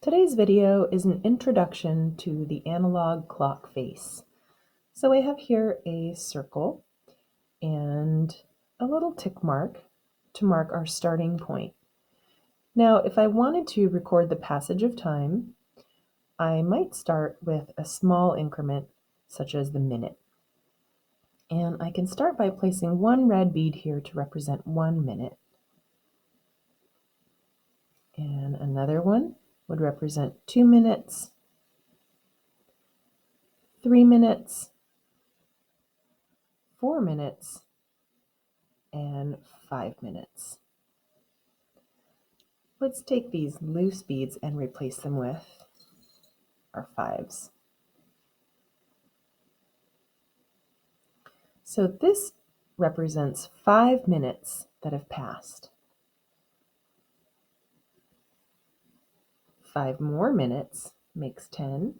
Today's video is an introduction to the analog clock face. So I have here a circle and a little tick mark to mark our starting point. Now, if I wanted to record the passage of time, I might start with a small increment, such as the minute. And I can start by placing one red bead here to represent 1 minute. And another one would represent 2 minutes, 3 minutes, 4 minutes, and 5 minutes. Let's take these loose beads and replace them with our 5s. So this represents 5 minutes that have passed. 5 more minutes makes 10.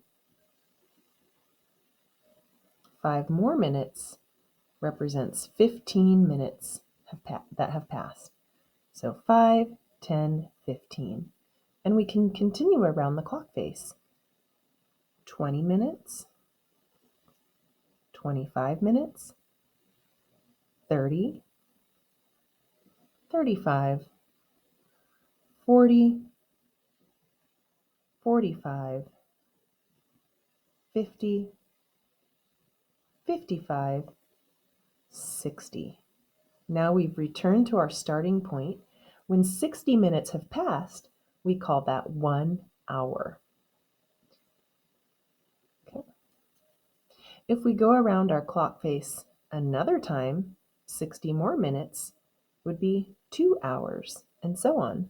5 more minutes represents 15 minutes that have passed. So 5, 10, 15. And we can continue around the clock face. 20 minutes, 25 minutes, 30, 35, 40, 45, 50, 55, 60. Now we've returned to our starting point. When 60 minutes have passed, we call that 1 hour. Okay. If we go around our clock face another time, 60 more minutes would be 2 hours, and so on.